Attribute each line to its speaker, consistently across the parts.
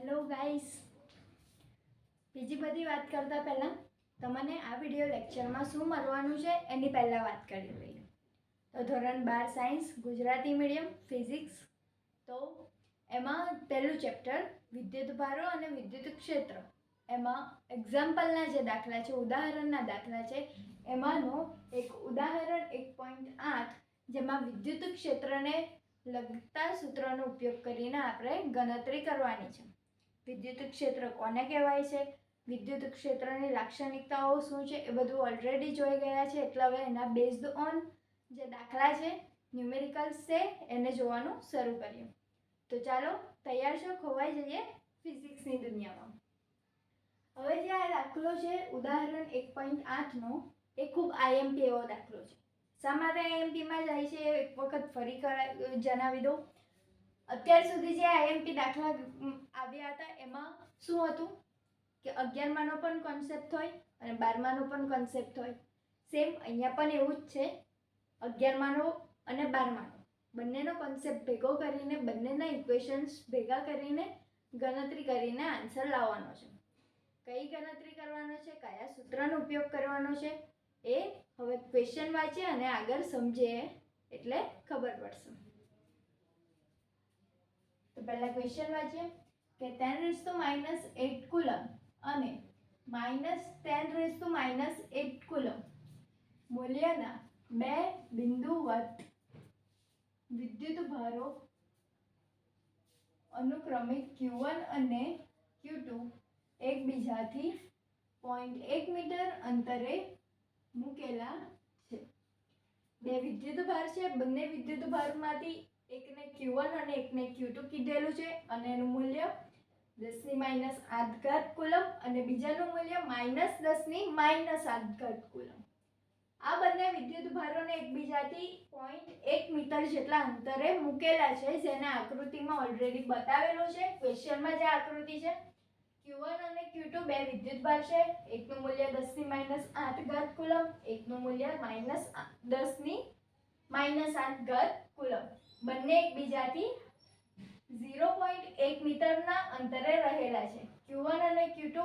Speaker 1: Hello guys, બીજી બધી વાત કરતાં પહેલાં તમને આ વિડિયો લેક્ચરમાં શું મળવાનું છે એની પહેલાં વાત કરી લઈએ. તો ધોરણ 12 સાયન્સ ગુજરાતી મીડિયમ ફિઝિક્સ, તો એમાં પહેલું ચેપ્ટર વિદ્યુતભારો અને વિદ્યુત ક્ષેત્ર, એમાં એક્ઝામ્પલના જે દાખલા છે, ઉદાહરણના દાખલા છે, એમાંનો એક ઉદાહરણ 1.8 જેમાં વિદ્યુત ક્ષેત્રને લગતા સૂત્રનો ઉપયોગ કરીને આપણે ગણતરી કરવાની છે. વિદ્યુત ક્ષેત્ર કોને કહેવાય છે, વિદ્યુત ક્ષેત્રની લાક્ષણિકતાઓ શું છે, એ બધું ઓલરેડી જોઈ ગયા છે. એટલે હવે એના બેઝડ ઓન જે દાખલા છે, ન્યુમેરિકલ્સ છે, એને જોવાનું શરૂ કરીએ. તો ચાલો તૈયાર છો, ખોવાઈ જઈએ ફિઝિક્સની દુનિયામાં. હવે જે આ દાખલો છે ઉદાહરણ 1.8નો, એ ખૂબ આઈએમપી એવો દાખલો છે. શા માટે આઈએમપીમાં જાય છે એક વખત ફરી જણાવી દઉં. અત્યાર સુધી જે આઈએમપી દાખલા આવ્યા હતા એમાં શું હતું કે 11માનો પણ કોન્સેપ્ટ હોય અને 12માનો પણ કોન્સેપ્ટ હોય. સેમ અહીંયા પણ એવું જ છે. 11માનો અને 12માનો બંનેનો કોન્સેપ્ટ ભેગો કરીને, બંનેના ઇક્વેશન્સ ભેગા કરીને ગણતરી કરીને આન્સર લાવવાનો છે. કઈ ગણતરી કરવાનો છે, કયા સૂત્રનો ઉપયોગ કરવાનો છે, એ હવે ક્વેશ્ચન વાંચીએ અને આગળ સમજીએ એટલે ખબર પડશે. તો પહેલા ક્વેશ્ચન વાંચીએ કે 10⁻⁸ કુલમ અને -10⁻⁸ કુલમ મૂલ્યના બે બિંદુવત વિદ્યુતભારો અનુક્રમે Q1 અને Q2 એકબીજાથી 0.1 મીટર અંતરે મૂકેલા છે. બે વિદ્યુતભાર છે, બંને વિદ્યુતભારમાંથી એકને Q1 અને એકને Q2 કીધેલું છે અને એનું મૂલ્ય 10⁻8 કુલમ અને બીજાનું મૂલ્ય -10⁻8 કુલમ. આ બંને વિદ્યુતભારોને એકબીજાથી 0.1 મીટર જેટલા અંતરે મૂકેલા છે, જેને આકૃતિમાં ઓલરેડી બતાવેલો છે. ક્વેશ્ચનમાં જે આકૃતિ છે, Q1 અને Q2 બે વિદ્યુતભાર છે, એકનું મૂલ્ય 10⁻8 કુલમ, એકનું મૂલ્ય -10⁻8 કુલમ. બંને એકબીજાથી 0.1 મીટરના અંતરે રહેલા છે. Q1 અને Q2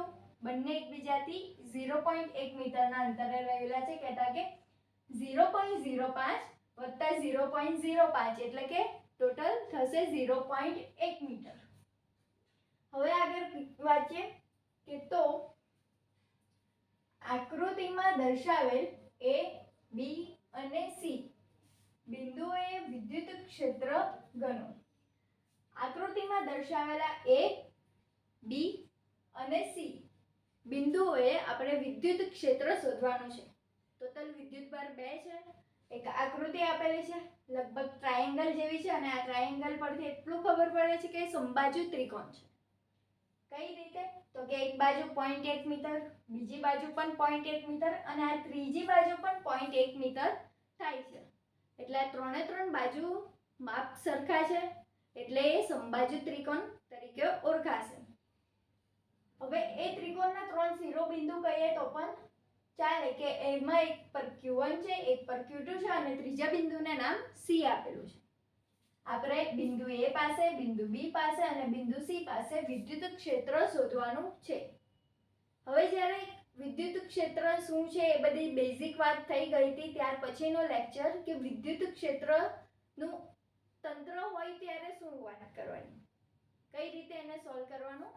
Speaker 1: બંને એકબીજાથી 0.1 મીટરના અંતરે રહેલા છે. કહેતા કે 0.05 વત્તા 0.05 એટલે કે ટોટલ થશે 0.1 મીટર. હવે આગળ વાંચીએ કે તો આકૃતિમાં દર્શાવેલ A, B અને C બિંદુઓએ વિદ્યુત ક્ષેત્ર ગણો. આકૃતિમાં દર્શાવેલા A, B અને C બિંદુઓએ આપણે વિદ્યુત ક્ષેત્ર શોધવાનું છે. ટોટલ વિદ્યુતભાર બે છે. એક આકૃતિ આપેલી છે, લગભગ ટ્રાયેંગલ જેવી છે, અને આ ટ્રાયેંગલ પરથી એટલું ખબર પડે છે કે સમબાજુ ત્રિકોણ છે. કઈ રીતે? તો કે એક બાજુ 0.1 મીટર, બીજી બાજુ પણ 0.1 મીટર અને આ ત્રીજી બાજુ પણ 0.1 મીટર થાય છે. એટલે આ ત્રણ બાજુ માપ સરખા છે, એટલે એ સમબાજુ ત્રિકોણ તરીકે ઓળખાશે. હવે એ ત્રિકોણના ત્રણ શિરોબિંદુ કહીએ તો પણ ચાલે, કે એમાં એક પર Q1 છે, એક પર Q2 છે અને ત્રીજા બિંદુને નામ C આપેલું છે. આપણે બિંદુ A પાસે, બિંદુ B પાસે અને બિંદુ C પાસે વિદ્યુત ક્ષેત્ર શોધવાનું છે. હવે જ્યારે વિદ્યુત ક્ષેત્ર શું છે એ બધી બેઝિક વાત થઈ ગઈ હતી, ત્યાર પછીનો લેક્ચર કે વિદ્યુત ક્ષેત્રનું તંત્ર હોય ત્યારે શું વાત કરવાની, કઈ રીતે એને સોલ્વ કરવાનું.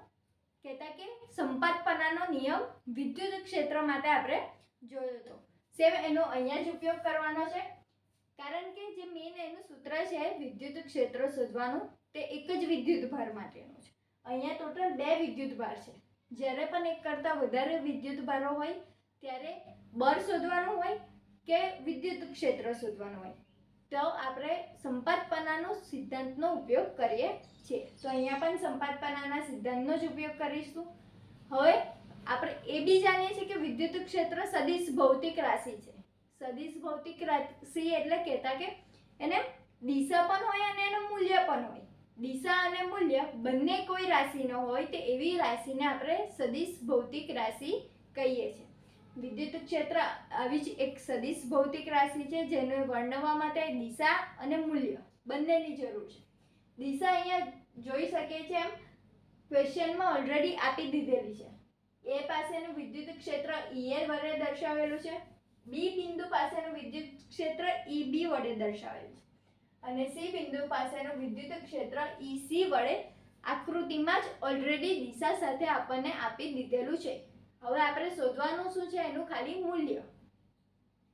Speaker 1: કહેતા કે સંપાતપનાનો નિયમ વિદ્યુત ક્ષેત્ર માટે આપણે જોયો હતો. સેમ એનો અહીંયા જ ઉપયોગ કરવાનો છે, કારણ કે જે મેઇન એનું સૂત્ર છે વિદ્યુત ક્ષેત્ર શોધવાનું, તે એક જ વિદ્યુતભાર માટેનું છે. અહીંયા ટોટલ બે વિદ્યુતભાર છે. જ્યારે પણ એક કરતાં વધારે વિદ્યુતભારો હોય ત્યારે બળ શોધવાનું હોય કે વિદ્યુત ક્ષેત્ર શોધવાનું હોય, તો આપણે સંપાતપનાનો સિદ્ધાંતનો ઉપયોગ કરીએ છીએ. તો અહીંયા પણ સંપાતપનાના સિદ્ધાંતનો જ ઉપયોગ કરીશું. હવે આપણે એ બી જાણીએ છીએ કે વિદ્યુત ક્ષેત્ર સદિશ ભૌતિક રાશિ છે. સદિશ ભૌતિક રાશિ એટલે કહેતા કે એને દિશા પણ હોય અને એનું મૂલ્ય પણ હોય. દિશા અને મૂલ્ય બંને કોઈ રાશિ ન હોય તો એવી રાશિને આપણે સદિશ ભૌતિક રાશિ કહીએ છીએ. વિદ્યુત ક્ષેત્ર આવી જ એક સદિશ ભૌતિક રાશિ છે, જેને વર્ણવવા માટે દિશા અને મૂલ્ય બંનેની જરૂર છે. દિશા અહીંયા જોઈ શકીએ છીએ એમ ક્વેશ્ચનમાં ઓલરેડી આપી દીધેલી છે. એ પાસેનું વિદ્યુત ક્ષેત્ર EA વડે દર્શાવેલું છે, બી બિંદુ પાસેનું વિદ્યુત ક્ષેત્ર EB વડે દર્શાવેલું છે અને સી બિંદુ પાસેનું વિદ્યુત ક્ષેત્ર EC વડે આકૃતિમાં જ ઓલરેડી દિશા સાથે આપણને આપી દીધેલું છે. હવે આપણે શોધવાનું શું છે? એનું ખાલી મૂલ્ય.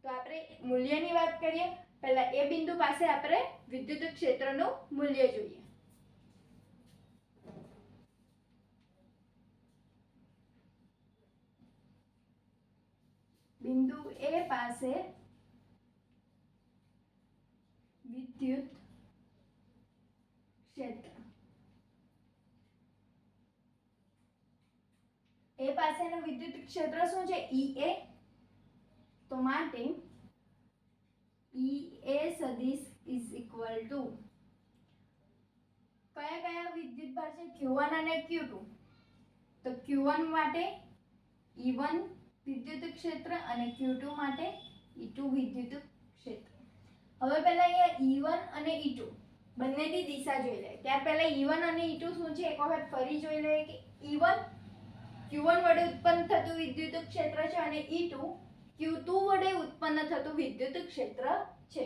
Speaker 1: તો આપણે મૂલ્યની વાત કરીએ. પહેલા એ બિંદુ પાસે આપણે વિદ્યુત ક્ષેત્રનું મૂલ્ય જોઈએ. બિંદુ એ પાસે વિદ્યુત ક્ષેત્ર, એ પાસેનું વિદ્યુત ક્ષેત્ર શું છે? EA. તો માટે EA સદિશ ઇઝ ઇક્વલ ટુ કયા કયા વિદ્યુતભાર છે? Q1 અને Q2. તો Q1 માટે E1 વિદ્યુત ક્ષેત્ર અને Q2 માટે E2 વિદ્યુત ક્ષેત્ર. હવે પહેલા અહીંયા E1 અને E2 બંનેની દિશા જોઈ લે. ત્યાર પહેલા E1 અને E2 શું છે એક વખત ફરી જોઈ લે કે E1 Q1 વડે ઉત્પન્ન થતું વિદ્યુત ક્ષેત્ર છે અને E2 Q2 વડે ઉત્પન્ન થતું વિદ્યુત ક્ષેત્ર છે.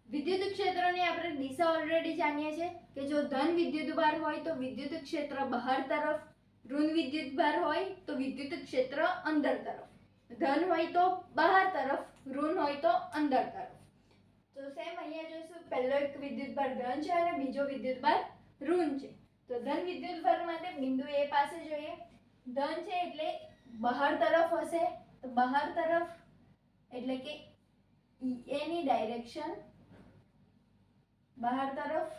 Speaker 1: વિદ્યુત ક્ષેત્રની આપણે દિશા ઓલરેડી જાણીએ છીએ કે જો ધન વિદ્યુતભાર હોય તો વિદ્યુત ક્ષેત્ર બહાર તરફ, ઋણ વિદ્યુતભાર હોય તો વિદ્યુત ક્ષેત્ર અંદર તરફ, ધન હોય તો બહાર તરફ, ઋણ હોય તો અંદર તરફ. તો સેમ અહીંયા જોઈશું, પહેલો એક વિદ્યુતભાર ધન છે અને બીજો વિદ્યુતભાર ઋણ છે. તો ધન વિદ્યુતભાર માટે બિંદુ એ પાસે જોઈએ. ધન છે એટલે બહાર તરફ હશે, તો બહાર તરફ એટલે કે EA ની ડાયરેક્શન બહાર તરફ.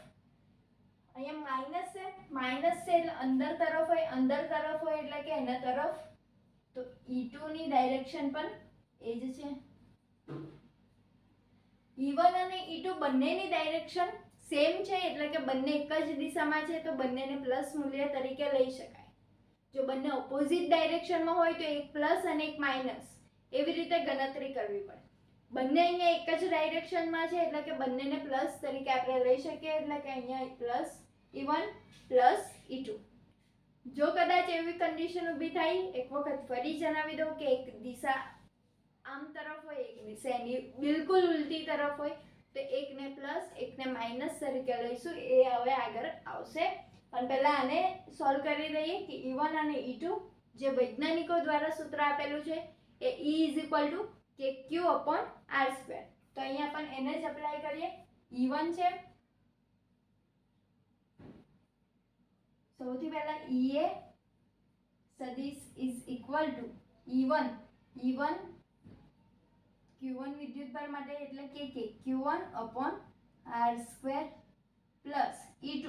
Speaker 1: અહીંયા માઇનસ છે, માઇનસ છે એટલે અંદર તરફ હોય, અંદર તરફ હોય એટલે કે એના તરફ. તો E2 ની ડાયરેક્શન પણ એ જ છે. E1 અને E2 બંનેની ડાયરેક્શન સેમ છે એટલે કે બંને એક જ દિશામાં છે, તો બંનેને પ્લસ મૂલ્ય તરીકે લઈ શકાય. જો બંને ઓપોઝિટ ડાયરેક્શનમાં હોય તો એક પ્લસ અને એક માઇનસ એવી રીતે ગણતરી કરવી પડે. બંને અહીંયા એક જ ડાયરેક્શનમાં છે એટલે કે બંનેને પ્લસ તરીકે આપણે લઈ શકીએ, એટલે કે અહીંયા પ્લસ E1 પ્લસ E2. જો કદાચ એવી કન્ડિશન ઊભી થાય, એક વખત ફરી જણાવી દઉં કે એક દિશા આમ તરફ હોય, એક દિશા એની બિલકુલ ઉલટી તરફ હોય, તો એકને પ્લસ એકને માઇનસ તરીકે લઈશું. એ હવે આગળ આવશે, પણ પહેલા આને સોલ્વ કરી દઈએ કે E1 અને E2 જે વૈજ્ઞાનિકો દ્વારા સૂત્ર આપેલું છે એ E is equal two KQ/R². તો અહીંયા પણ એને જ એપ્લાય કરીએ. E1 છે, સૌથી પહેલા EA સદિશ is equal two E1 Q1 વિદ્યુતભાર માટે એટલે કે KQ1/R² પ્લસ E2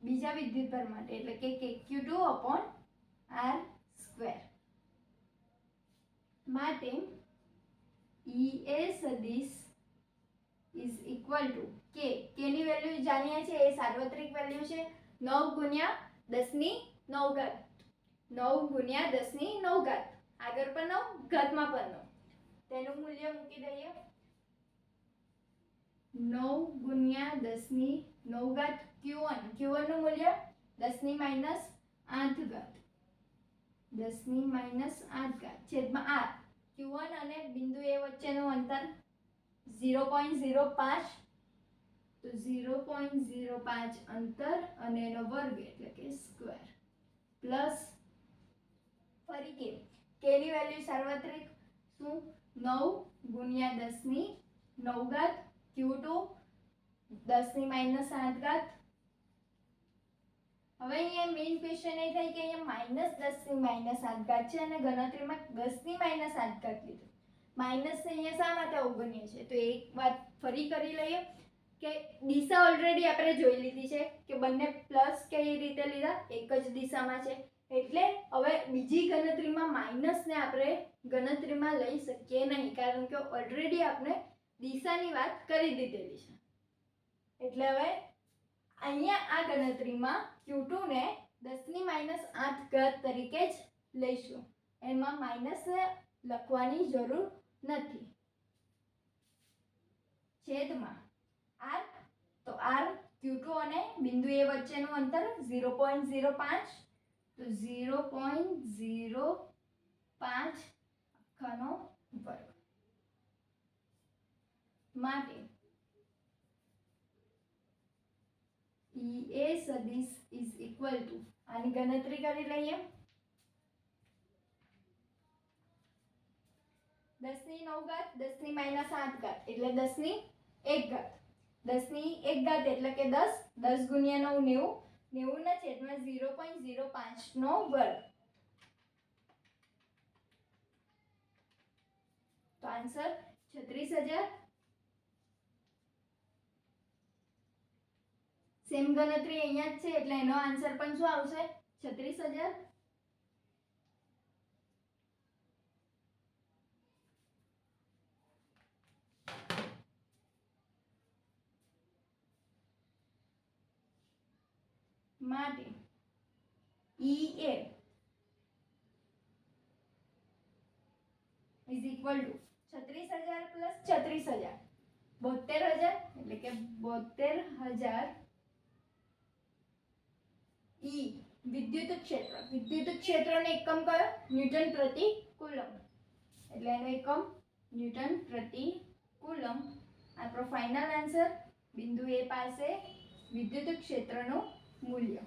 Speaker 1: બીજા વિદ્યુતભાર માટે એટલે કે KQ2/R² માટે EA સદિશ ઇઝ ઇક્વલ ટુ K ની વેલ્યુ જાણીએ છીએ, એ સાર્વત્રિક વેલ્યુ છે 9 × 10⁹. 9 × 10⁹. આગળ પણ 9, ઘાતમાં પણ 9. તેનું મૂલ્ય મૂકી દઈએ. 9 × 10⁹ Q1 નું મૂલ્ય 10⁻8. 10⁻8 છેદમાં R. Q1 અને બિંદુ A વચ્ચેનું અંતર 0.05, તો 0.05 અંતર અને એનો વર્ગ એટલે કે સ્ક્વેર પ્લસ ફરી K ની વેલ્યુ સાર્વત્રિક શું 9 × 10⁹ Q2 10⁻8. હવે અહીંયા મેઇન ક્વેશ્ચન એ થાય કે અહીંયા -10⁻8 છે અને ગણતરીમાં 10⁻8 લીધું. માઇનસ અહીંયા શા માટે અવગણીએ છે? તો એક વાત ફરી કરી લઈએ કે દિશા ઓલરેડી આપણે જોઈ લીધી છે કે બંને પ્લસ કઈ રીતે લીધા, એક જ દિશામાં છે, એટલે હવે બીજી ગણતરીમાં માઇનસને આપણે ગણતરીમાં લઈ શકીએ નહીં, કારણ કે ઓલરેડી આપણે દિશાની વાત કરી દીધેલી છે. એટલે હવે અહીંયા આ ગણતરીમાં Q2 ને 10⁻8 તરીકે જ લઈશું, એમાં માઇનસ લખવાની જરૂર નથી. છેદમાં R, તો R Q2 અને બિંદુ A વચ્ચેનું અંતર 0.05, તો 0.05 આખાનો વર્ગ માટે EA સદિશ ઇઝ ઇક્વલ ટુ, આની ગણતરી કરી લઈએ. 10 ની 9 ઘાત 10 ની -8 ઘાત એટલે 10 ની 1 ઘાત. 10 ની 1 ઘાત એટલે કે 10. 10 ગુણ્યા 9 90. 90 ના છેદમાં 0.05 નો વર્ગ. તો આન્સર 36,000. સેમ ગણતરી અહીંયા જ છે એટલે એનો આન્સર પણ શું આવશે? 36,000. માટે EA is equal two 36,000 plus 36,000 72,000 એટલે કે 72,000 E વિદ્યુત ક્ષેત્ર. વિદ્યુત ક્ષેત્રનો એકમ કયો? ન્યૂટન પ્રતિ કુલમ. એટલે એનો એકમ ન્યૂટન પ્રતિ કુલમ. આપણો ફાઇનલ આન્સર બિંદુ A પાસે વિદ્યુત ક્ષેત્રનું મૂલ્ય.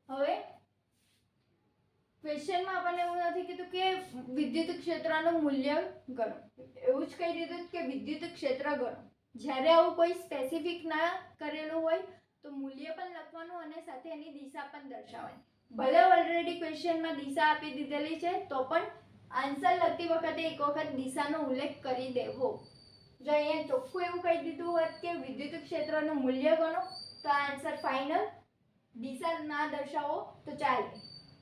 Speaker 1: હવે ક્વેશ્ચનમાં આપણને એવું નથી કીધું કે વિદ્યુત ક્ષેત્રનું મૂલ્ય ગણો, એવું જ કહી દીધું કે વિદ્યુત ક્ષેત્ર ગણો. જ્યારે આવું કોઈ સ્પેસિફિક ના કરેલું હોય તો મૂલ્ય પણ લખવાનું અને સાથે એની દિશા પણ દર્શાવવાની. ભલે ઓલરેડી ક્વેશ્ચનમાં દિશા આપી દીધેલી છે તો પણ આન્સર લખતી વખતે એક વખત દિશાનો ઉલ્લેખ કરી દેવો. જો અહીંયા ચોખ્ખું એવું કહી દીધું હોત કે વિદ્યુત ક્ષેત્રનું મૂલ્ય ગણો તો આન્સર ફાઇનલ. દિશા ના દર્શાવો તો ચાલે,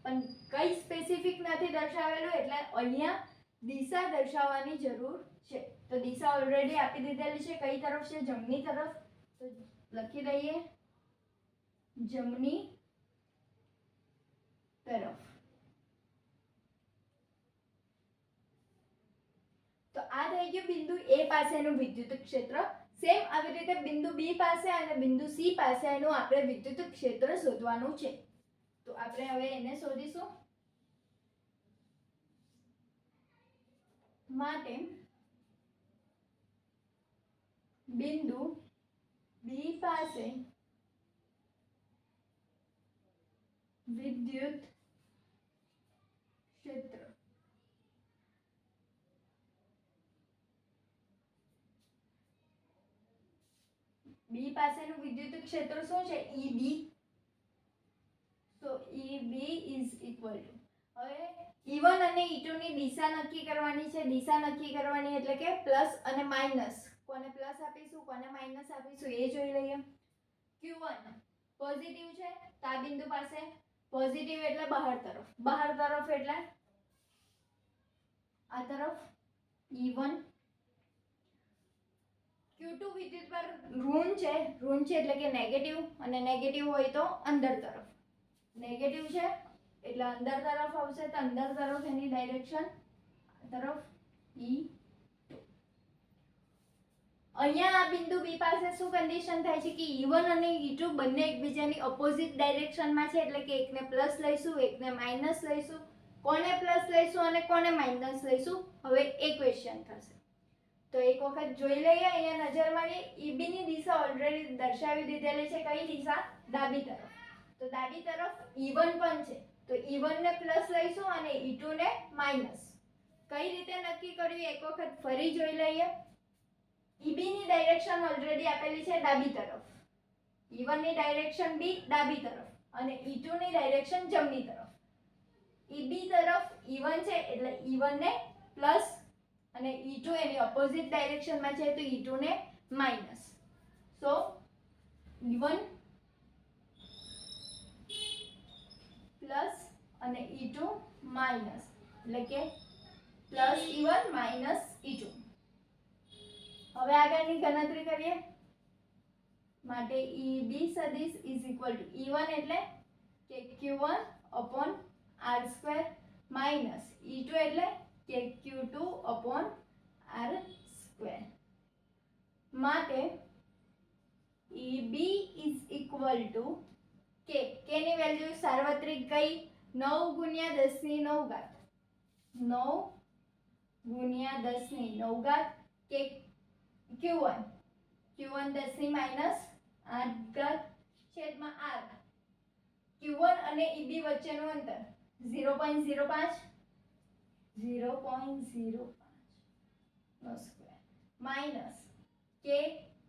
Speaker 1: પણ કઈ સ્પેસિફિક નથી દર્શાવેલું એટલે અહીંયા દિશા દર્શાવવાની જરૂર છે. તો દિશા ઓલરેડી આપી દીધેલી છે. કઈ તરફ છે? જમણી તરફ. તો લખી દઈએ જમણી તરફ. તો આ થઈ ગયું બિંદુ A પાસેનું વિદ્યુત ક્ષેત્ર. સેમ આવી રીતે બિંદુ B પાસે અને બિંદુ C પાસે એનું આપણે વિદ્યુત ક્ષેત્ર શોધવાનું છે. તો આપણે હવે એને શોધીશું. માટે બિંદુ B પાસે વિદ્યુત ક્ષેત્ર B પાસેનું વિદ્યુત ક્ષેત્ર શું છે? EB. તો EB ઇઝ ઇક્વલ ટુ, હવે E1 અને E2 ની દિશા નક્કી કરવાની છે. દિશા નક્કી કરવાની એટલે કે પ્લસ અને માઈનસ. કોને પ્લસ આપીશું કોને માઈનસ આપીશું એ જોઈ લઈએ. Q1 પોઝિટિવ છે તો આ બિંદુ પાસે પોઝિટિવ એટલે બહાર તરફ. બહાર તરફ એટલે આ તરફ E1. Q2 વિદ્યુત પર ઋણ છે. ઋણ છે એટલે કે નેગેટિવ, અને નેગેટિવ હોય તો અંદર તરફ. નેગેટિવ છે એટલે અંદર તરફ આવશે તો અંદર તરફ એની ડાયરેક્શન તરફ E2. અહીંયા આ બિંદુ B પાસે શું કન્ડિશન થાય છે કે E1 અને E2 બંને એકબીજાની ઓપોઝિટ ડાયરેક્શનમાં છે એટલે કે એકને પ્લસ લઈશું એકને માઈનસ લઈશું. કોને પ્લસ લઈશું અને કોને માઈનસ લઈશું હવે એ ક્વેશ્ચન થશે. તો એક વખત જોઈ લઈએ. અહીંયા નજર મારીએ. EB ની દિશા ઓલરેડી દર્શાવી દીધેલી છે. કઈ દિશા? ડાબી તરફ. તો ડાબી તરફ E1 પણ છે તો E1 ને પ્લસ લઈશું અને E2 ને માઈનસ. કઈ રીતે નક્કી કર્યું એક વખત ફરી જોઈ લઈએ. EB ની ડાયરેક્શન ઓલરેડી આપેલી છે ડાબી તરફ. E1 ની ડાયરેક્શન B ડાબી તરફ અને E2 ની ડાયરેક્શન જમણી તરફ. EB તરફ E1 છે એટલે E1 ને પ્લસ અને E2 એની ઓપોઝિટ ડાયરેક્શનમાં છે તો E2 ને માઈનસ. સો E1 પ્લસ અને E2 માઈનસ એટલે કે પ્લસ E1 માઈનસ E2. હવે આગળની ગણતરી કરીએ. માટે EB સદિશ ઇઝ ઇક્વલ ટુ E1 એટલે કે Q1 upon R² minus E2 એટલે કે Q2 upon R². માટે EB B is equal to K ની વેલ્યુ સાર્વત્રિક કઈ 9 ગુણ્યા 10 ની 9 ઘાત 9 ગુણ્યા 10 ની 9 ઘાત કે Q1 10 ની માઈનસ 8 ઘાત છેદમાં r Q1 અને EB વચ્ચેનું અંતર 0.05 નો સ્ક્વેર માઈનસ કે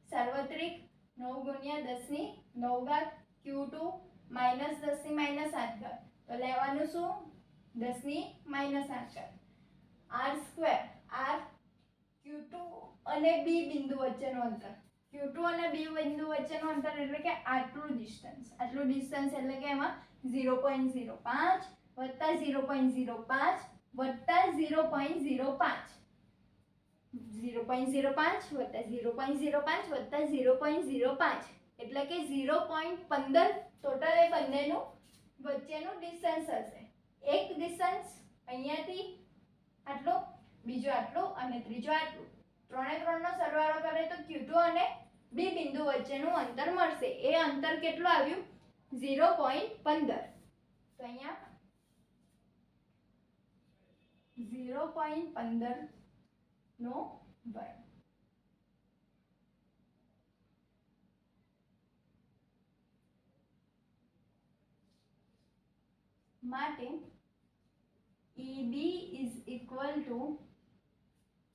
Speaker 1: સાર્વત્રિક 9 ગુણ્યા 10 ની 9 ઘાત Q2 માઈનસ 10 ની માઈનસ 8 ઘાત તો લેવાનું શું 10 ની માઈનસ 8 ઘાત r સ્ક્વેર r Q2 અને B બિંદુ વચ્ચેનું અંતર Q2 અને B બિંદુ વચ્ચેનું અંતર એટલે કે આટલું ડિસ્ટન્સ એટલે કે એમાં 0.05 વત્તા 0.05 વત્તા 0.05 વત્તા 0.05 વત્તા 0.05 એટલે કે 0.15 ટોટલ એ બંનેનું વચ્ચેનું ડિસ્ટન્સ હશે એક ડિસ્ટન્સ અહીંયાથી આટલું બીજો આટલું અને ત્રીજો આટલું ત્રણે ત્રણનો સરવાળો કરે તો Q2 અને B બિંદુ વચ્ચેનું અંતર મળશે એ અંતર કેટલું આવ્યું 0.15 તો અહીંયા 0.15 નો વર્ગ માટે EB is equal to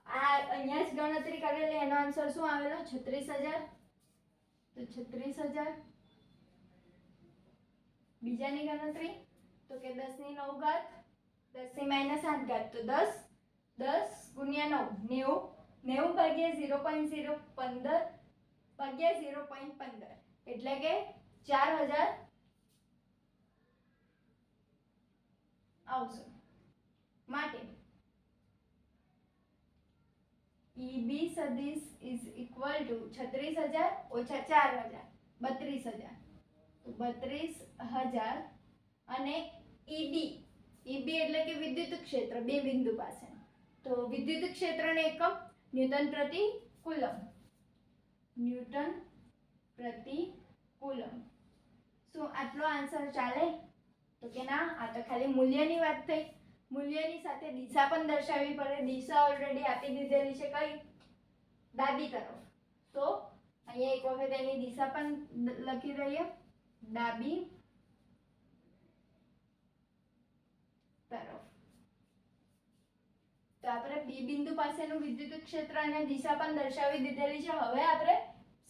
Speaker 1: આ અહીંયા જ ગણતરી કરેલી એનો આન્સર શું આવેલો 36000 તો 36000 બીજાની ગણતરી તો કે 10 ની 9 ઘાત 10 ની માઈનસ 8 ઘાત તો 10 ગુણ્યા 9 90 ભાગ્યા 0.015 ભાગ્યા 0.15 એટલે કે 4000 આવશે માટે EB સદિશ is equal to 36000 ઓછા 4000 32000 તો 32000 અને EB એટલે કે વિદ્યુત ક્ષેત્ર બે બિંદુ પાસે તો વિદ્યુત ક્ષેત્રનો એકમ ન્યૂટન પ્રતિ કુલમ શું આટલો આન્સર ચાલે તો કે ના આ તો ખાલી મૂલ્યની વાત થઈ મૂલ્યની સાથે દિશા પણ દર્શાવવી પડે દિશા ઓલરેડી આપી દીધેલી છે કઈ ડાબી તરફ તો અહીંયા એક વખત એની દિશા પણ લખી દઈએ ડાબી તરફ તો આપણે બી બિંદુ પાસેનું વિદ્યુત ક્ષેત્ર અને દિશા પણ દર્શાવી દીધેલી છે હવે આપણે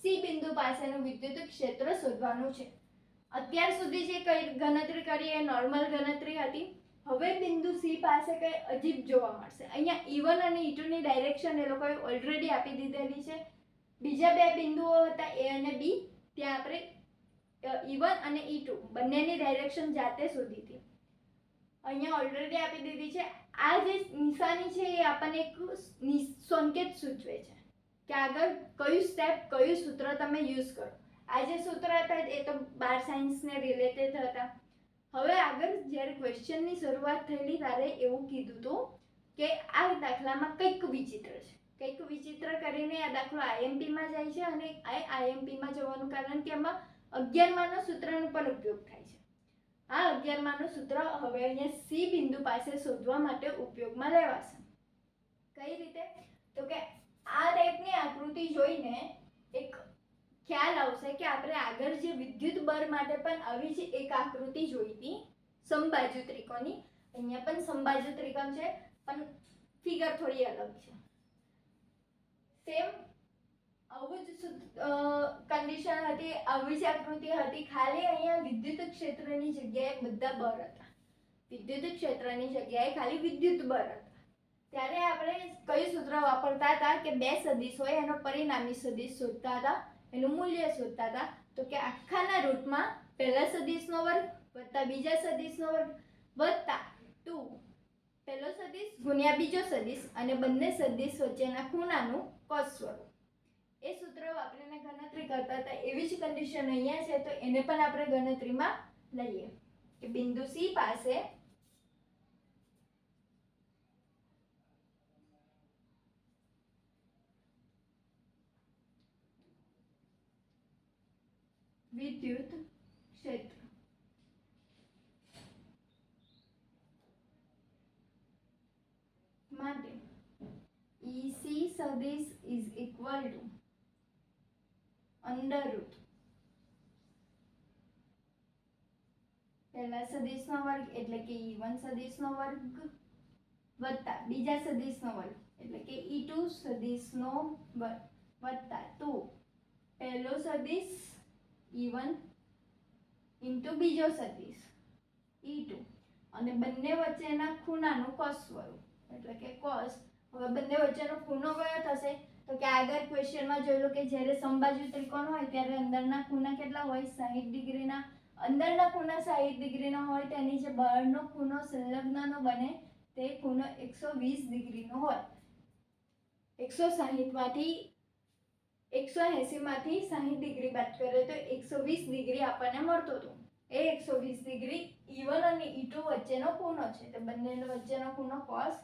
Speaker 1: સી બિંદુ પાસેનું વિદ્યુત ક્ષેત્ર શોધવાનું છે અત્યાર સુધી જે ગણતરી કરી એ નોર્મલ ગણતરી હતી હવે બિંદુ સી પાસે કઈ અજીબ જોવા મળશે અહીંયા E1 અને E2 ની ડાયરેક્શન એ લોકોએ ઓલરેડી આપી દીધેલી છે બીજા બે બિંદુઓ હતા A અને B ત્યાં આપણે E1 અને E2 બંનેની ડાયરેક્શન જાતે શોધી હતી અહીંયા ઓલરેડી આપી દીધી છે આ જે નિશાની છે એ આપણને એક સંકેત સૂચવે છે કે આગળ કયું સ્ટેપ કયું સૂત્ર તમે યુઝ કરો આ જે સૂત્ર હતા એ તો બાર સાયન્સને રિલેટેડ હતા હવે આગળ જ્યારે ક્વેશ્ચનની શરૂઆત થયેલી ત્યારે એવું કીધું હતું કે આ દાખલામાં કંઈક વિચિત્ર કરીને આ દાખલો આઈએમપીમાં જાય છે અને આ આઈએમપીમાં જવાનું કારણ કે એમાં 11માના સૂત્રનો પણ ઉપયોગ થાય છે આ 11માનું સૂત્ર હવે અહીંયા સી બિંદુ પાસે શોધવા માટે ઉપયોગમાં લેવાશે કઈ રીતે તો કે આ ટાઈપની આકૃતિ જોઈને એક ખ્યાલ આવશે કે આપણે આગળ જે વિદ્યુત બળ માટે પણ આવી જ એક આકૃતિ જોઈ હતી સમબાજુ ત્રિકોણની અહીંયા પણ સમબાજુ ત્રિકોણ છે પણ ફિગર થોડી અલગ છે સેમ આવું જ કન્ડિશન હતી આવી જ આકૃતિ હતી ખાલી અહીંયા વિદ્યુત ક્ષેત્રની જગ્યાએ બધા બળ હતા વિદ્યુત ક્ષેત્રની જગ્યાએ ખાલી વિદ્યુત બળ હતા ત્યારે આપણે કયું સૂત્ર વાપરતા હતા કે બે સદિશ હોય એનો પરિણામી સદિશ શોધતા હતા એનું મૂલ્ય શોધતા હતા તો કે આખાના રૂટમાં પહેલા સદિશનો વર્ગ વત્તા બીજા સદિશનો વર્ગ વત્તા 2 પહેલો સદિશ ગુણ્યા બીજો સદિશ અને બંને સદિશ વચ્ચેના ખૂણાનું cos સ્વરૂપ એ સૂત્ર વાપરીને ગણતરી કરતા હતા એવી જ કન્ડિશન અહીંયા છે તો એને પણ આપણે ગણતરીમાં લઈએ કે બિંદુ સી પાસે વિદ્યુત ક્ષેત્ર માટે EC સદિશ is equal two under route પહેલા સદિશનો વર્ગ એટલે કે E1 સદિશનો વર્ગ વત્તા બીજા સદિશનો વર્ગ એટલે કે E2 સદિશનો વર્ગ વત્તા 2 પહેલો સદિશ E1 ઇન્ટુ બીજો સદિશ E2 અને બંને વચ્ચેના ખૂણાનું cos સ્વરૂપ એટલે કે cos. હવે બંને વચ્ચેનો ખૂણો કયો થશે તો કે આગળ ક્વેશ્ચનમાં જોયેલું કે જ્યારે સમબાજુ ત્રિકોણ હોય ત્યારે અંદરના ખૂણા કેટલા હોય 60 ડિગ્રીના. અંદરના ખૂણા 60 ડિગ્રીના હોય તેની જે બહારનો ખૂણો સંલગ્નનો બને તે ખૂણો 120 ડિગ્રીનો હોય. 160 માંથી 180 માંથી 60 ડિગ્રી બાદ કરે તો 120 ડિગ્રી આપણને મળતો હતો. એ 120 ડિગ્રી E1 અને E2 વચ્ચેનો ખૂણો છે તો બંનેનો વચ્ચેનો ખૂણો cos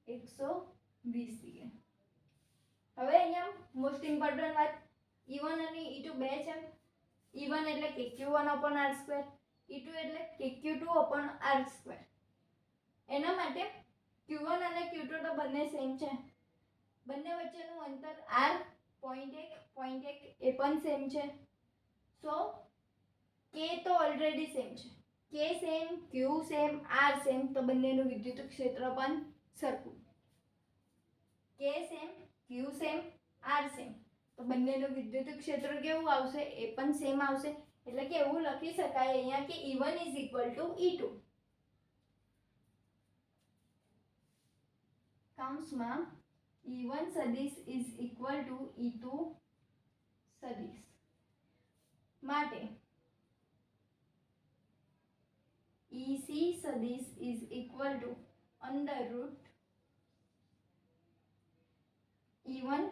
Speaker 1: 120 ડિગ્રી. હવે અહીંયા મોસ્ટ ઇમ્પોર્ટન્ટ વાત E1 અને E2 બે છે. E1 એટલે કે Q1/r², E2 એટલે કે Q2/r². એના માટે Q1 અને Q2 તો બંને સેમ છે. બંને વચ્ચેનું અંતર r 0.1 એ પણ સેમ છે. સો K તો ઓલરેડી સેમ છે. K same, Q same, R same તો બંનેનું વિદ્યુત ક્ષેત્ર પણ સરખું. K same, Q same, R same તો બંનેનું વિદ્યુત ક્ષેત્ર કેવું આવશે એ પણ સેમ આવશે. એટલે કે એવું લખી શકાય અહીંયા કે E1 is equal two E2 કૌંસમાં E1 સદિશ ઇઝ ઇક્વલ ટુ E2 સદિશ માટે EC સદિશ is equal two under route E1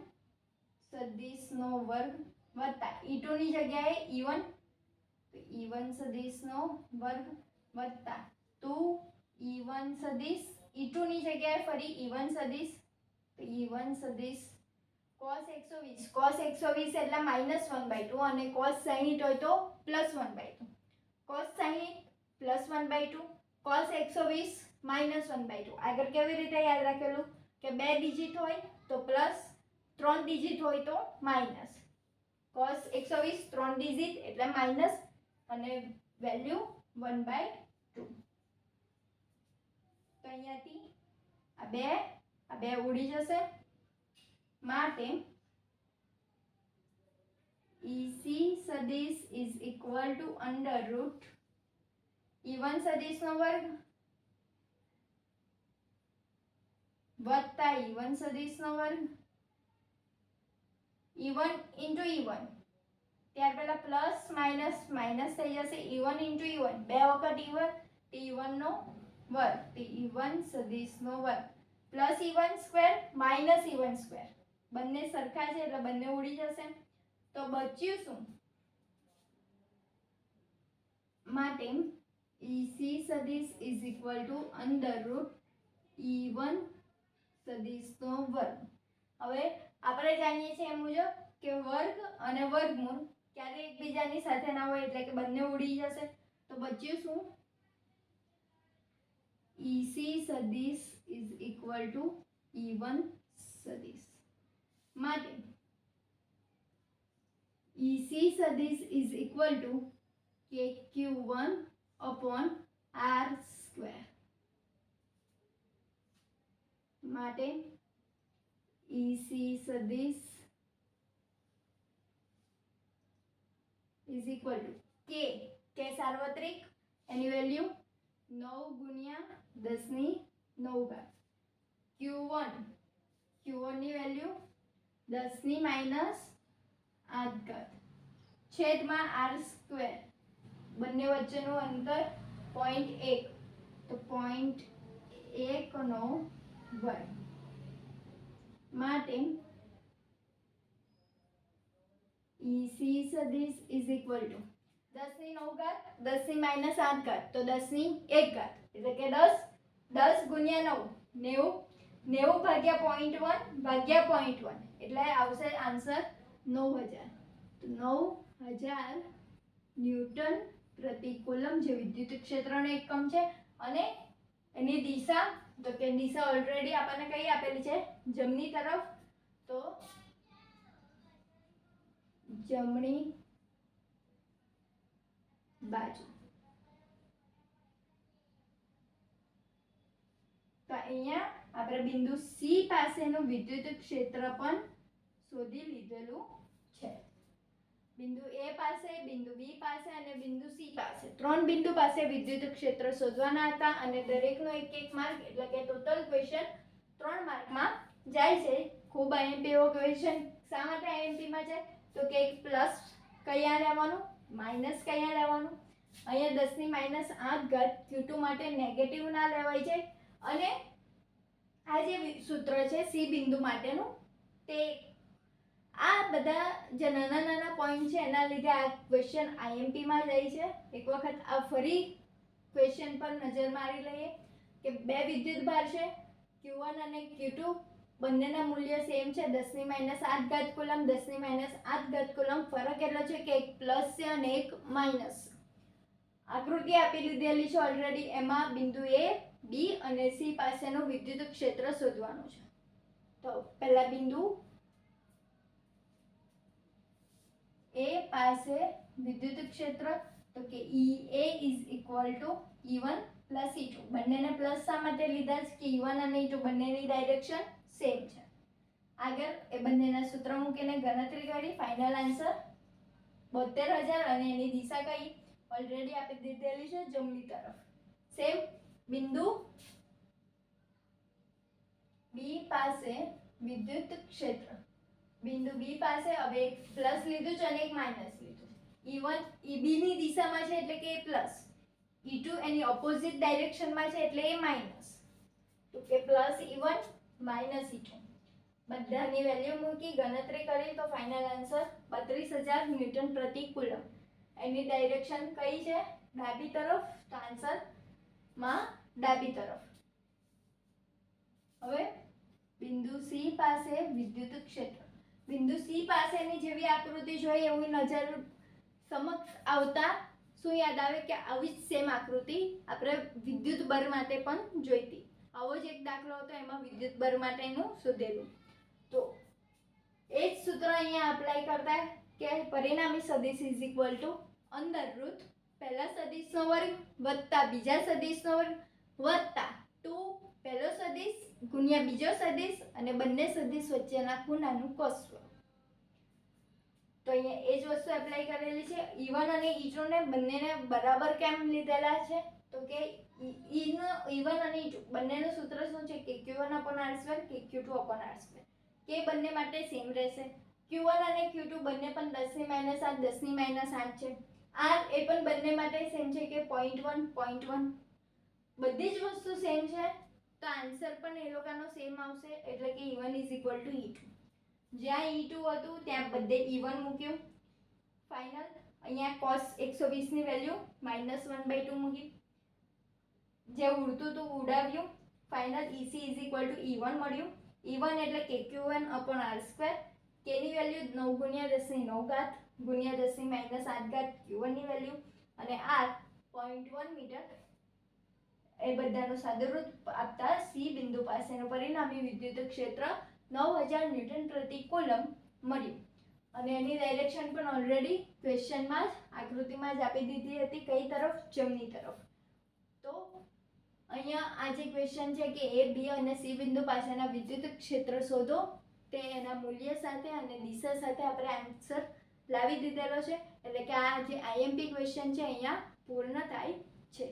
Speaker 1: સદિશનો વર્ગ વત્તા E2 ની જગ્યાએ E1 તો E1 સદિશનો વર્ગ વત્તા 2 E1 સદિશ E2 ની જગ્યાએ ફરી E1 સદિશ તો E1 સદિશ cos 120 એટલે -1/2 અને cos 60 હોય તો +1/2. cos 60 +1/2 cos 120 -1/2. આગળ કેવી રીતે યાદ રાખેલું કે બે ડિજિટ હોય તો પ્લસ, 3 ડિજિટ હોય તો માઇનસ. cos 120 3 ડિજિટ એટલે માઇનસ અને વેલ્યુ 1/2. તો અહીંયાથી આ બે ઉડી જશે માટે EC સદિશ is equal two under route E1 સદિશનો વર્ગ વત્તા E1 સદિશનો વર્ગ E1 ઇન્ટુ E1 ત્યાર પહેલા પ્લસ માઇનસ માઇનસ થઈ જશે E1 ઇન્ટુ E1 બે વખત E1 નો વર્ગ E1 સદિશનો વર્ગ plus E1 square minus E1 square બંને સરખા છે એટલે બંને ઉડી જશે. તો બચ્યું શું માટે EC સદિશ is equal two under route E1 સદિશનો વર્ગ. હવે આપણે જાણીએ છીએ એ મુજબ કે વર્ગ અને વર્ગમૂળ ક્યારે એકબીજાની સાથે ના હોય એટલે કે બંને ઉડી જશે. તો બચ્યું શું EC સદિશ ઇઝ ઇક્વલ ટુ E1 સદિશ માટે EC સદિશ ઇઝ ઇક્વલ ટુ KQ1/r² માટે EC સદિશ ઇઝ ઇક્વલ ટુ K સાર્વત્રિક એની વેલ્યુ 9 × 10⁹ Q1 ની વેલ્યુ 10⁻⁸ છેદમાં r². બંને વચ્ચેનું અંતર 0.1 તો 0.1 નો વર્ગ માટે EC સદિશ ઇઝ ઇક્વલ ટુ 10⁻⁹ 10⁻⁸ તો 10⁻1 એટલે કે 10 × 9 90 ભાગ્યા 0.1 એટલે આવશે આન્સર 9000. તો 9000 ન્યૂટન પ્રતિ કુલમ જે વિદ્યુત ક્ષેત્રનો એકમ છે અને એની દિશા તો કે દિશા ઓલરેડી આપણને કઈ આપેલી છે જમણી તરફ તો જમણી બાજુ તો અહીંયા આપણે બિંદુ સી પાસેનું વિદ્યુત ક્ષેત્ર પણ શોધી લીધેલું છે બિંદુ એ પાસે બિંદુ બી પાસે અને બિંદુ સી પાસે ત્રણ બિંદુ પાસે વિદ્યુત ક્ષેત્ર શોધવાના હતા અને દરેકનો એક એક માર્ક એટલે કે ટોટલ ક્વેશ્ચન 3 માર્કમાં જાય છે ખૂબ આઈએમપી એવો ક્વેશ્ચન શા માટે આઈએમપી માં જાય તો કે પ્લસ કયા લેવાનું માઈનસ કયા લેવાનું અહીંયા 10 ની -8 ઘાત q2 માટે નેગેટિવ ના લેવાય છે અને આ જે સૂત્ર છે સી બિંદુ માટેનું તે આ બધા જે નાના નાના પોઈન્ટ છે એના લીધે આ ક્વેશ્ચન આઈએમપી માં જાય છે એક વખત આ ફરી ક્વેશ્ચન પર નજર મારી લઈએ કે બે વિદ્યુત ભાર છે q1 અને q2 બંનેના મૂલ્ય સેમ છે 10 ની -8 ઘાત કુલમ 10 ની -8 ઘાત કુલમ ફરક એટલો છે કે એક પ્લસ છે અને એક માઈનસ આકૃતિ આપી લીધેલી છે ઓલરેડી એમાં બિંદુ એ બી અને સી પાસેનું વિદ્યુત ક્ષેત્ર શોધવાનું છે તો પહેલા બિંદુ એ પાસે વિદ્યુત ક્ષેત્ર તો કે EA = E1 + E2 બંનેને પ્લસ શા માટે લીધા છે કે E1 અને E2 બંનેની ડાયરેક્શન સેમ છે આગળ એ બંનેના સૂત્ર મૂકીને ગણતરી કરી ફાઇનલ આન્સર 72000 અને એની દિશા કઈ ઓલરેડી આપી દીધેલી છે જમણી તરફ સેમ બિંદુ બી પાસે વિદ્યુત ક્ષેત્ર બિંદુ બી પાસે હવે એક પ્લસ લીધું છે અને એક માઈનસ લીધું E1 EB ની દિશામાં છે એટલે કે પ્લસ E2 એની ઓપોઝિટ ડાયરેક્શનમાં છે એટલે એ માઈનસ તો કે પ્લસ E1 માઈનસ E2 બધાની વેલ્યુ મૂકી ગણતરી કરી તો ફાઇનલ આન્સર 32000 ન્યૂટન પ્રતિ કુલમ એની ડાયરેક્શન કઈ છે ડાબી તરફ તો આન્સર માં ડાબી તરફ હવે બિંદુ સી પાસે વિદ્યુત ક્ષેત્ર બિંદુ સી પાસેની જેવી આકૃતિ જોઈએ એવી નજર સમક્ષ આવતા શું યાદ આવે કે આવી જ સેમ આકૃતિ આપણે વિદ્યુત બર માટે પણ જોઈતી આવો જ એક દાખલો હતો એમાં વિદ્યુત બર માટેનું શોધેલું તો એ જ સૂત્ર અહીંયા એપ્લાય કરતા કે પરિણામી સદિશ = પહેલા સદિશનો વર્ગ વત્તા બીજા સદિશનો વર્ગ વત્તા 2 પહેલો સદિશ ગુણ્યા બીજો સદિશ અને બંને સદિશ વચ્ચેના ખૂણાનું cos તો અહીંયા એ જ વસ્તુ એપ્લાય કરેલી છે E1 અને E2 ને બંનેને બરાબર કેમ લીધેલા છે તો કે E1 અને E2 બંનેનું સૂત્ર શું છે કે Q1/R2 કે Q2/R2 કે બંને માટે સેમ રહેશે Q1 અને Q2 બંને પણ 10 ની -8 10 ની -8 છે R એ પણ બંને માટે સેમ છે કે 0.1 બધી જ વસ્તુ સેમ છે તો આન્સર પણ એ લોકોનો સેમ આવશે એટલે કે E1 = E2 જ્યાં E2 હતું ત્યાં બધે E1 મૂક્યું ફાઇનલ અહીંયા cos 120 ની વેલ્યુ -1/2 મૂકી જે ઉડતું હતું ઉડાવ્યું ફાઇનલ EC = E1 મળ્યું E1 એટલે કે Q1/R2 k ની વેલ્યુ 9 × 10⁹ ગુણ્યા 10 ની -8 ઘાત Q1 ની વેલ્યુ અને R 0.1 મીટર એ બધાનું સાદુરૂપ આપતા સી બિંદુ પાસેનું પરિણામી વિદ્યુત ક્ષેત્ર 9000 ન્યૂટન પ્રતિ કુલમ મળ્યું અને એની ડાયરેક્શન પણ ઓલરેડી ક્વેશ્ચનમાં જ આકૃતિમાં જ આપી દીધી હતી કઈ તરફ જમણી તરફ તો અહીંયા આ જે ક્વેશ્ચન છે કે એ બી અને સી બિંદુ પાસેના વિદ્યુત ક્ષેત્ર શોધો તે એના મૂલ્ય સાથે અને દિશા સાથે આપણે આન્સર લાવી દીધેલો છે એટલે કે આ જે આઈએમપી ક્વેશ્ચન છે અહીંયા પૂર્ણ થાય છે